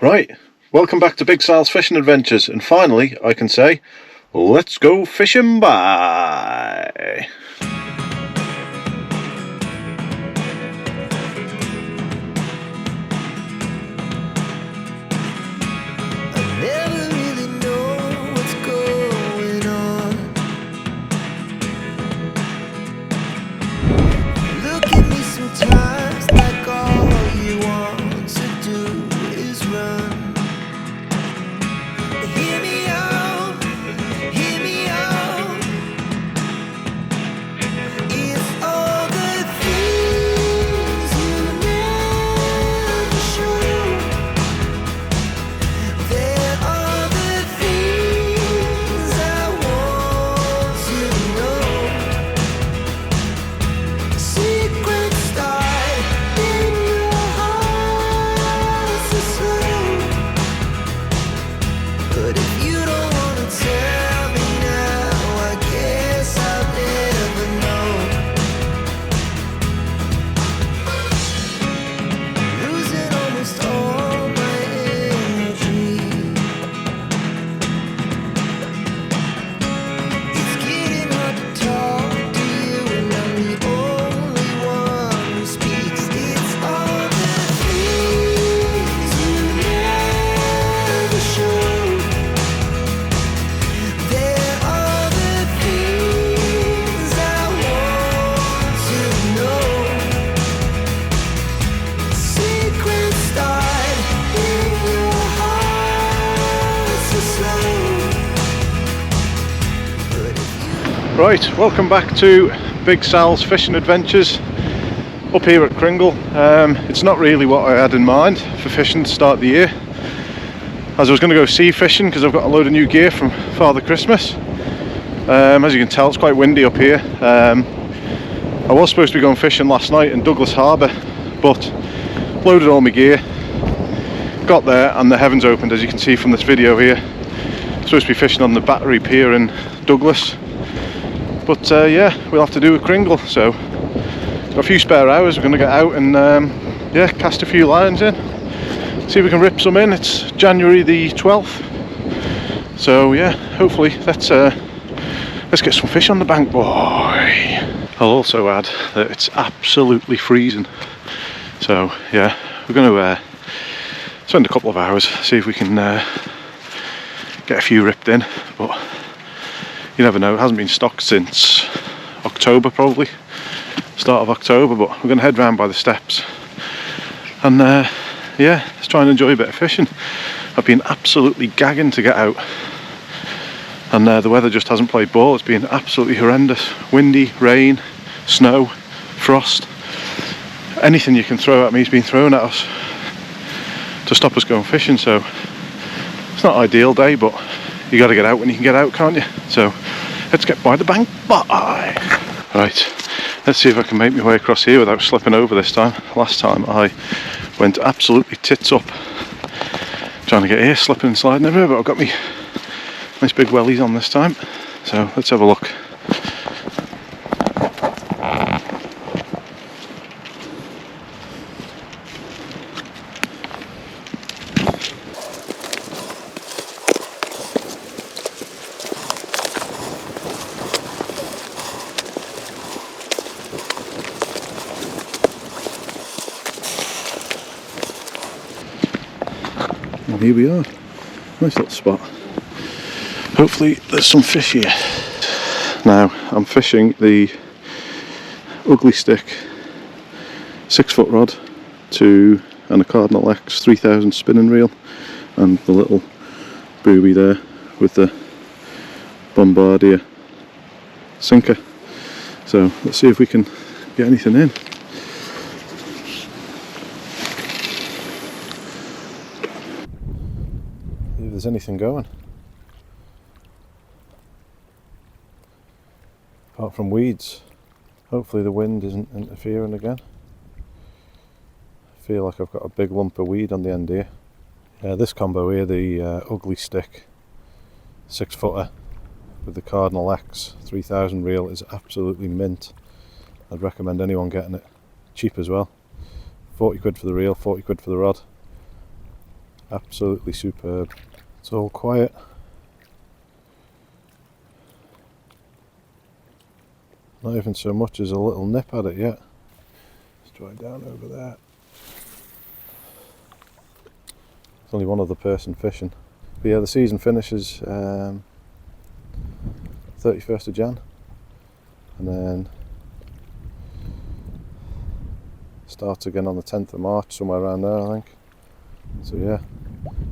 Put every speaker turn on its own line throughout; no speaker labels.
Right, welcome back to Big Sal's Fishing Adventures, and finally I can say, let's go fishing bye! Right, welcome back to Big Sal's Fishing Adventures up here at Cringle. It's not really what I had in mind for fishing to start the year, as I was going to go sea fishing because I've got a load of new gear from Father Christmas. As you can tell, it's quite windy up here. I was supposed to be going fishing last night in Douglas Harbour, but loaded all my gear, got there and the heavens opened, as you can see from this video here. Supposed to be fishing on the Battery Pier in Douglas. But yeah, we'll have to do a Cringle, so got a few spare hours. We're going to get out and yeah, cast a few lines in, see if we can rip some in. It's January the 12th, so yeah, hopefully let's get some fish on the bank, boy. I'll also add that it's absolutely freezing, so yeah, we're going to spend a couple of hours, see if we can get a few ripped in, but you never know. It hasn't been stocked since October, probably start of October, but we're going to head round by the steps and yeah, let's try and enjoy a bit of fishing. I've been absolutely gagging to get out, and the weather just hasn't played ball. It's been absolutely horrendous. Windy, rain, snow, frost, anything you can throw at me has been thrown at us to stop us going fishing, so it's not an ideal day, but you got to get out when you can get out, can't you? So let's get by the bank. Bye. Right, let's see if I can make my way across here without slipping over this time. Last time I went absolutely tits up trying to get here, slipping and sliding everywhere, but I've got me nice big wellies on this time, so let's have a look. And here we are, nice little spot. Hopefully there's some fish here. Now I'm fishing the Ugly Stick 6-foot rod and a Cardinal X 3000 spinning reel, and the little booby there with the Bombardier sinker. So let's see if we can get anything in. See if there's anything going. Apart from weeds. Hopefully the wind isn't interfering again. I feel like I've got a big lump of weed on the end here. This combo here, the Ugly Stick 6-footer with the Cardinal X 3000 reel, is absolutely mint. I'd recommend anyone getting it. Cheap as well. 40 quid for the reel, 40 quid for the rod. Absolutely superb. It's all quiet. Not even so much as a little nip at it yet. Let's try down over there. There's only one other person fishing. But yeah, the season finishes 31st of Jan, and then starts again on the 10th of March, somewhere around there, I think. So yeah,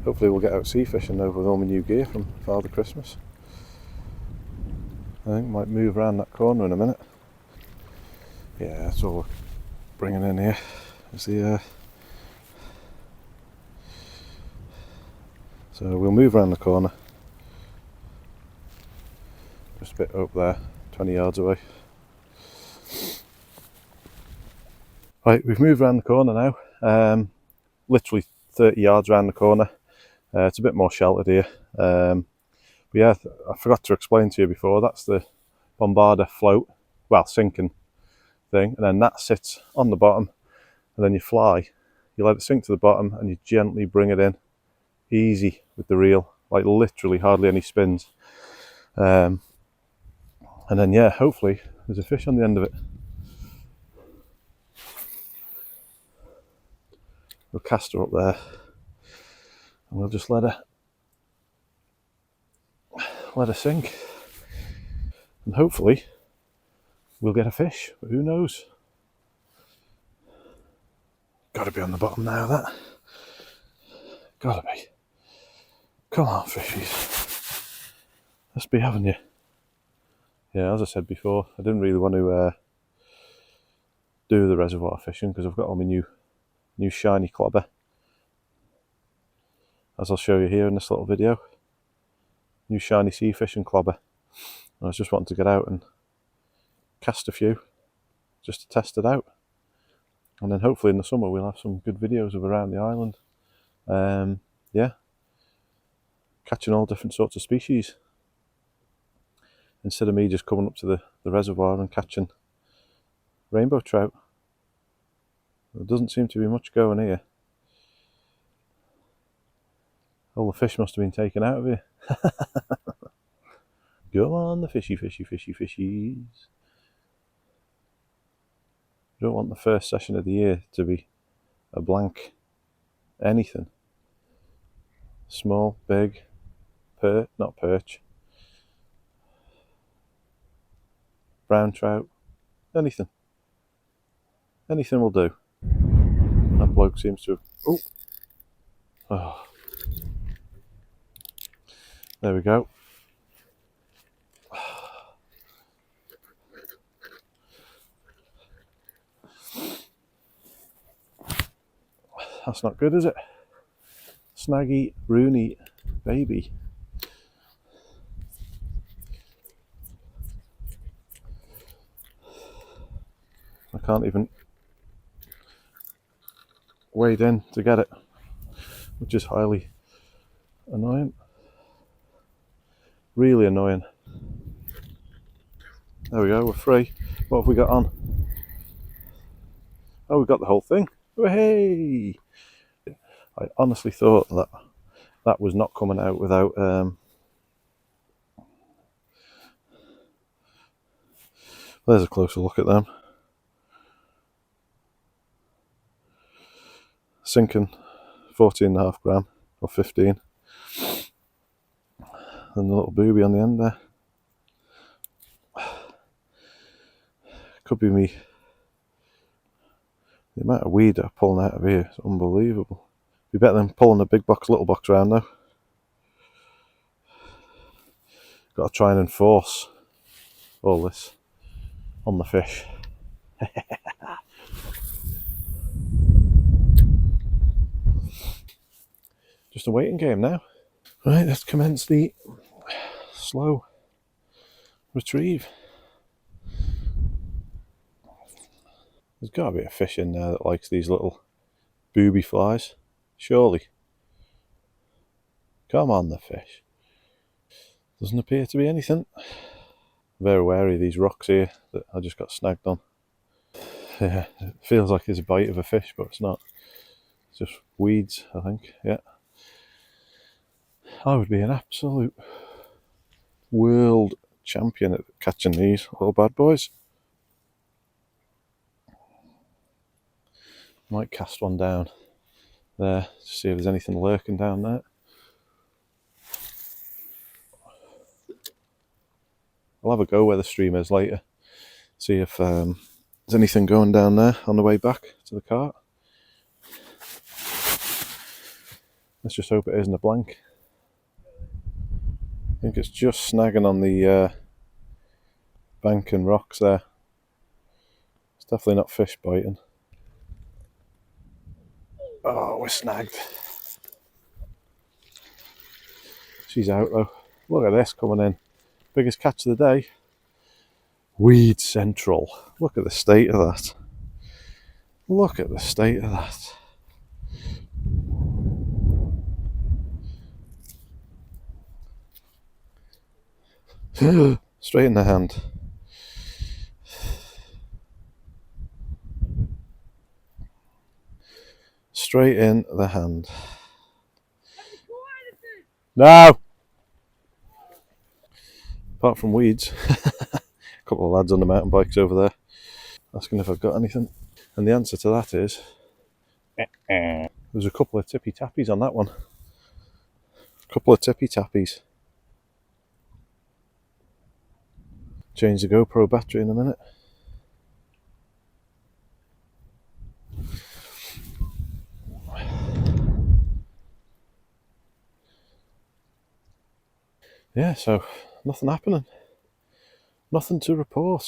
hopefully we'll get out sea fishing over with all my new gear from Father Christmas. I think might move around that corner in a minute. Yeah, that's all we're bringing in here. Is the so we'll move around the corner. Just a bit up there, 20 yards away. Right, we've moved around the corner now. Literally 30 yards around the corner. It's a bit more sheltered here. But yeah, I forgot to explain to you before, that's the bombarder float, well, sinking thing, and then that sits on the bottom, and then you fly, you let it sink to the bottom, and you gently bring it in, easy with the reel, like literally hardly any spins. And then yeah, hopefully there's a fish on the end of it. We'll cast her up there, and we'll just let her sink, and hopefully we'll get a fish, but who knows. Gotta be on the bottom now, that. Gotta be. Come on, fishies. Let's be having you. Yeah, as I said before, I didn't really want to do the reservoir fishing because I've got all my new shiny clobber, as I'll show you here in this little video. New shiny sea fishing clobber. I was just wanting to get out and cast a few just to test it out, and then hopefully in the summer we'll have some good videos of around the island. Yeah, catching all different sorts of species instead of me just coming up to the reservoir and catching rainbow trout. There doesn't seem to be much going here. All the fish must have been taken out of here. Go on, the fishy, fishy, fishy, fishies. I don't want the first session of the year to be a blank anything. Small, big, not perch, brown trout, anything. Anything will do. That bloke seems to have... Oh. There we go. That's not good, is it? Snaggy, Rooney, baby. I can't even wade in to get it, which is highly annoying. Really annoying. There we go, we're free. What have we got on? Oh, we got the whole thing. Hey! I honestly thought that was not coming out without there's a closer look at them. Sinking 14.5 gram or 15, and the little booby on the end there. Could be me. The amount of weed I'm pulling out of here is unbelievable. Be better than pulling a big box, little box around though. Got to try and enforce all this on the fish. Just a waiting game now. Right, let's commence the slow retrieve. There's got to be a fish in there that likes these little booby flies. Surely. Come on, the fish. Doesn't appear to be anything. Very wary of these rocks here that I just got snagged on. Yeah, it feels like it's a bite of a fish, but it's not. It's just weeds, I think. Yeah. I would be an absolute world champion at catching these little bad boys. Might cast one down there to see if there's anything lurking down there. I'll have a go where the stream is later, see if there's anything going down there on the way back to the cart. Let's just hope it isn't a blank. I think it's just snagging on the bank and rocks there. It's definitely not fish biting. Oh, we're snagged. She's out though. Look at this coming in. Biggest catch of the day. Weed Central. Look at the state of that. Look at the state of that. Straight in the hand. Straight in the hand. No! Apart from weeds. A couple of lads on the mountain bikes over there asking if I've got anything. And the answer to that is there's a couple of tippy tappies on that one. A couple of tippy tappies. Change the GoPro battery in a minute. Yeah, so nothing happening. Nothing to report.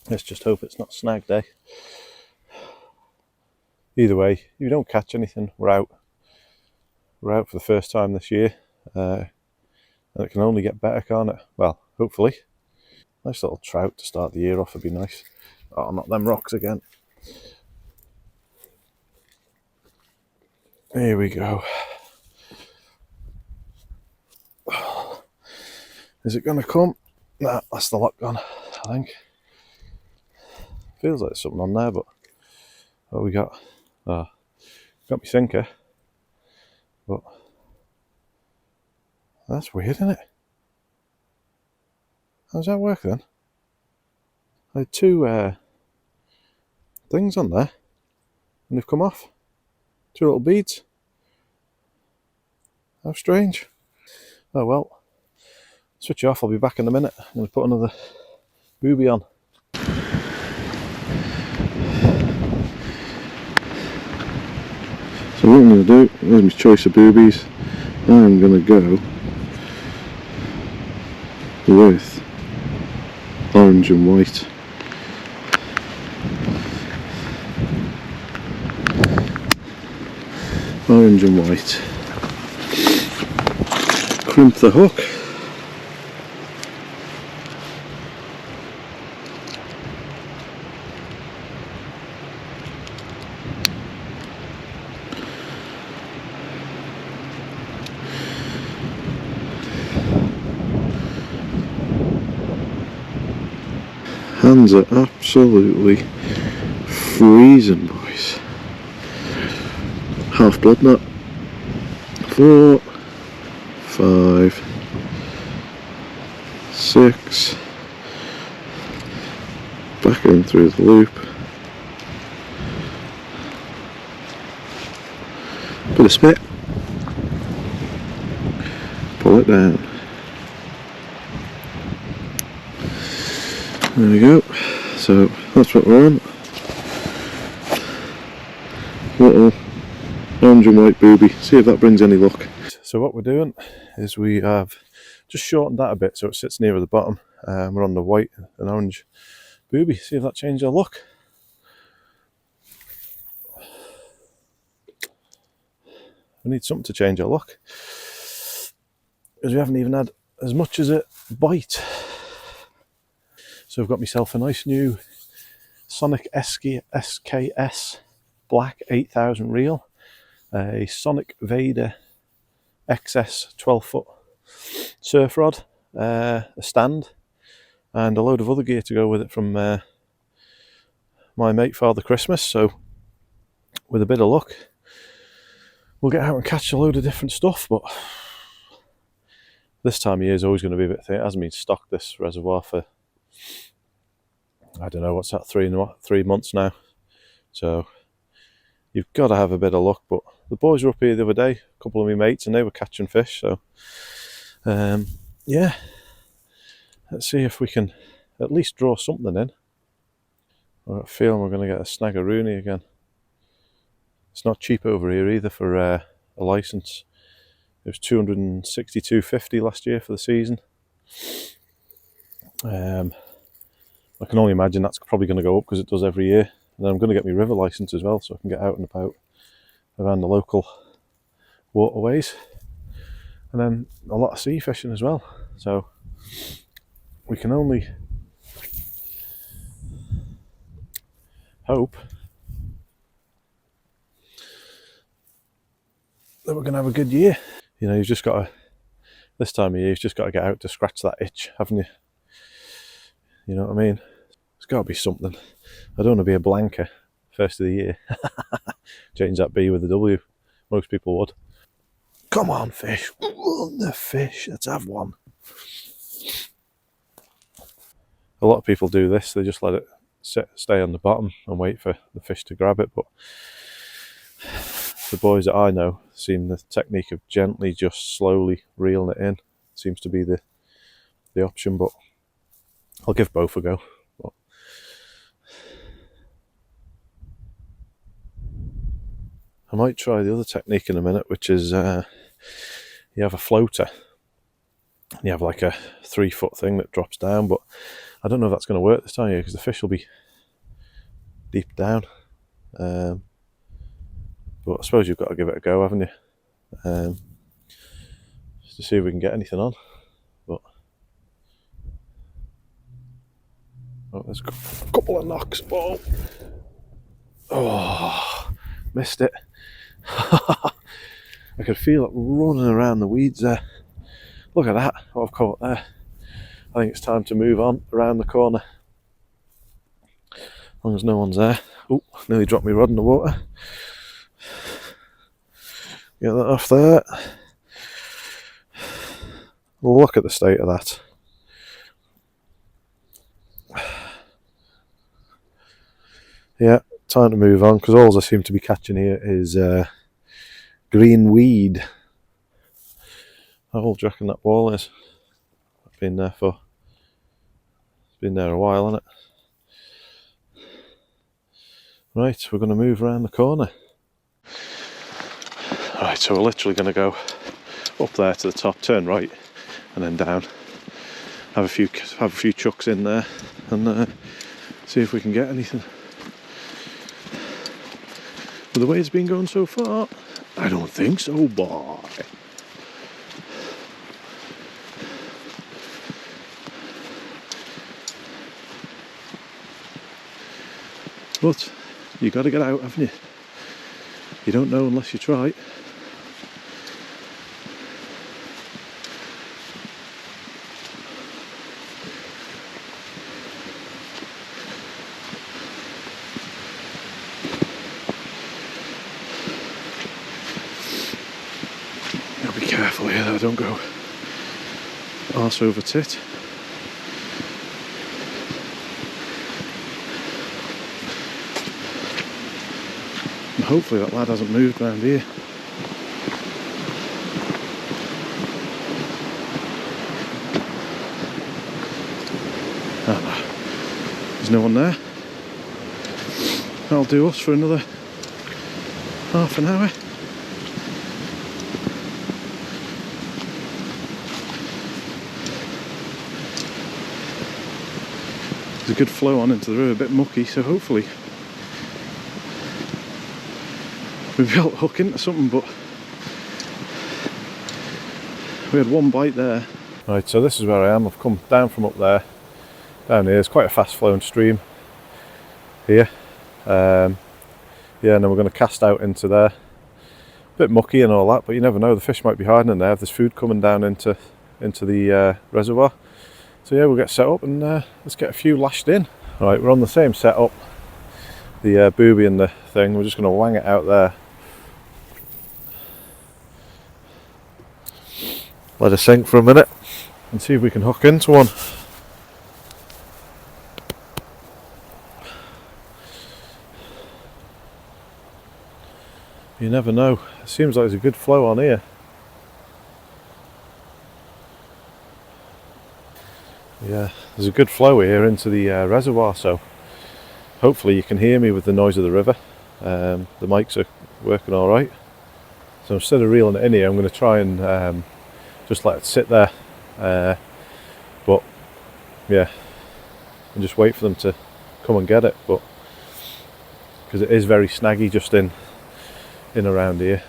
Let's just hope it's not snag day. Either way, if you don't catch anything, we're out. We're out for the first time this year. And it can only get better, can't it? Well, hopefully. Nice little trout to start the year off would be nice. Oh, not them rocks again. Here we go. Is it going to come? Nah, that's the lock gone, I think. Feels like there's something on there, but what we got? Oh, got me thinker. But that's weird, isn't it? How does that work then? I had two things on there and they've come off. Two little beads. How strange. Oh well. Switch it off, I'll be back in a minute. I'm going to put another booby on. So what I'm going to do, here's my choice of boobies. I'm going to go with orange and white. Orange and white. Crimp the hook. Hands are absolutely freezing, boys. Half blood knot. 4, 5, 6. Back in through the loop. Bit of spit. Pull it down. There we go. So that's what we're on. Little orange and white booby. See if that brings any luck. So what we're doing is we have just shortened that a bit so it sits nearer the bottom. We're on the white and orange booby. See if that changes our look. We need something to change our look because we haven't even had as much as a bite. So I've got myself a nice new Sonic SKS Black 8000 reel, a Sonic Vader XS 12-foot surf rod, a stand, and a load of other gear to go with it from my mate Father Christmas. So with a bit of luck, we'll get out and catch a load of different stuff. But this time of year is always going to be a bit thin. It hasn't been stocked, this reservoir, for, I don't know, what's that, 3 months now. So you've got to have a bit of luck. But the boys were up here the other day, a couple of my mates, and they were catching fish. So yeah, let's see if we can at least draw something in. I've got a feeling we're going to get a snaggeroonie again. It's not cheap over here either for a licence. It was $262.50 last year for the season. I can only imagine that's probably going to go up because it does every year. And then I'm going to get my river licence as well, so I can get out and about around the local waterways. And then a lot of sea fishing as well. So we can only hope that we're going to have a good year. You know, you've just got to, this time of year, you've just got to get out to scratch that itch, haven't you? You know what I mean? There's got to be something. I don't want to be a blanker first of the year. Change that B with a W. Most people would. Come on, fish. The fish. Let's have one. A lot of people do this. They just let it stay on the bottom and wait for the fish to grab it. But the boys that I know seem the technique of gently, just slowly reeling it in seems to be the option. But I'll give both a go. But I might try the other technique in a minute, which is you have a floater. You have like a 3-foot thing that drops down, but I don't know if that's going to work this time of year because the fish will be deep down. But I suppose you've got to give it a go, haven't you? Just to see if we can get anything on. But oh, there's a couple of knocks. Oh, missed it. I could feel it running around the weeds there. Look at that, what I've caught there. I think it's time to move on around the corner. As long as no one's there. Oh, nearly dropped my rod in the water. Get that off there. Look at the state of that. Yeah, time to move on because all I seem to be catching here is green weed. How old do you reckon that wall is? It's been there a while, hasn't it? Right, we're going to move around the corner. Right, so we're literally going to go up there to the top, turn right, and then down. Have a few chucks in there, and see if we can get anything. But the way it's been going so far, I don't think so, boy. But you got to get out, haven't you? You don't know unless you try. Gotta be careful here that I don't go arse over tit. Hopefully that lad hasn't moved around here. There's no one there. That'll do us for another half an hour. There's a good flow on into the river, a bit mucky, so hopefully we'll be able to hook into something, but we had one bite there. Right, so this is where I am. I've come down from up there. Down here, it's quite a fast flowing stream here. Yeah, and then we're going to cast out into there. A bit mucky and all that, but you never know, the fish might be hiding in there if there's food coming down into the reservoir. So yeah, we'll get set up and let's get a few lashed in. Right, we're on the same setup. The booby and the thing, we're just going to wang it out there. let her sink for a minute and see if we can hook into one. You never know. It seems like there's a good flow on here. Yeah, there's a good flow here into the reservoir, so hopefully you can hear me with the noise of the river. The mics are working alright. So instead of reeling it in here, I'm going to try and just let it sit there. But yeah, and just wait for them to come and get it. But because it is very snaggy just in around here,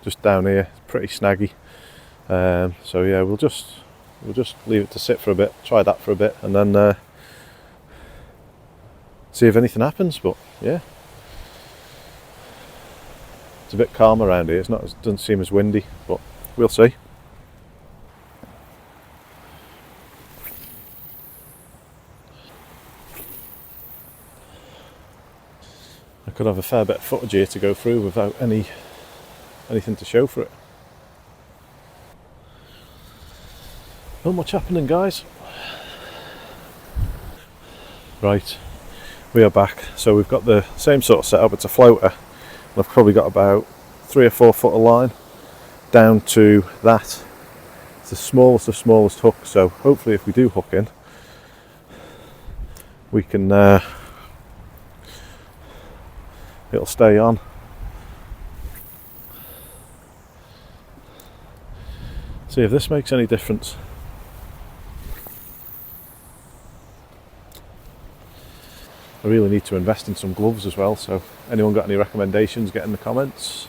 just down here, it's pretty snaggy. So yeah, we'll just leave it to sit for a bit, try that for a bit, and then see if anything happens. But yeah, it's a bit calm around here. It doesn't seem as windy, but we'll see. I could have a fair bit of footage here to go through without anything to show for it. Not much happening, guys. Right, we are back. So we've got the same sort of setup. It's a floater. And I've probably got about 3 or 4 foot of line down to that. It's the smallest of smallest hooks. So hopefully, if we do hook in, we can. It'll stay on. See if this makes any difference. I really need to invest in some gloves as well, so anyone got any recommendations, get in the comments.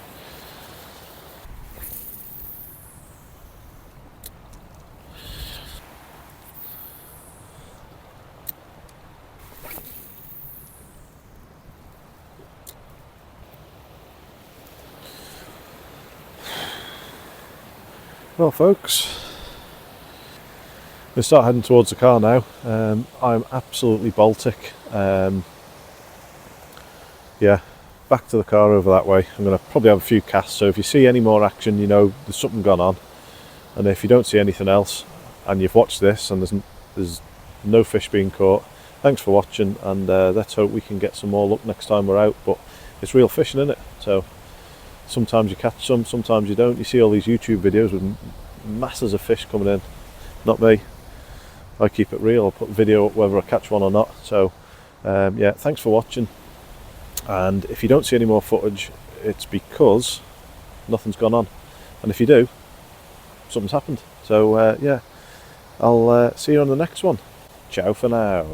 Well folks, we start heading towards the car now. I'm absolutely Baltic. Yeah, back to the car over that way. I'm going to probably have a few casts, so if you see any more action, you know there's something gone on. And if you don't see anything else, and you've watched this and there's no fish being caught, thanks for watching, and let's hope we can get some more luck next time we're out. But it's real fishing, isn't it? So sometimes you catch some, sometimes you don't. You see all these YouTube videos with masses of fish coming in. Not me. I keep it real. I'll put video up whether I catch one or not. So yeah, thanks for watching. And if you don't see any more footage, it's because nothing's gone on. And if you do, something's happened. So yeah, I'll see you on the next one. Ciao for now.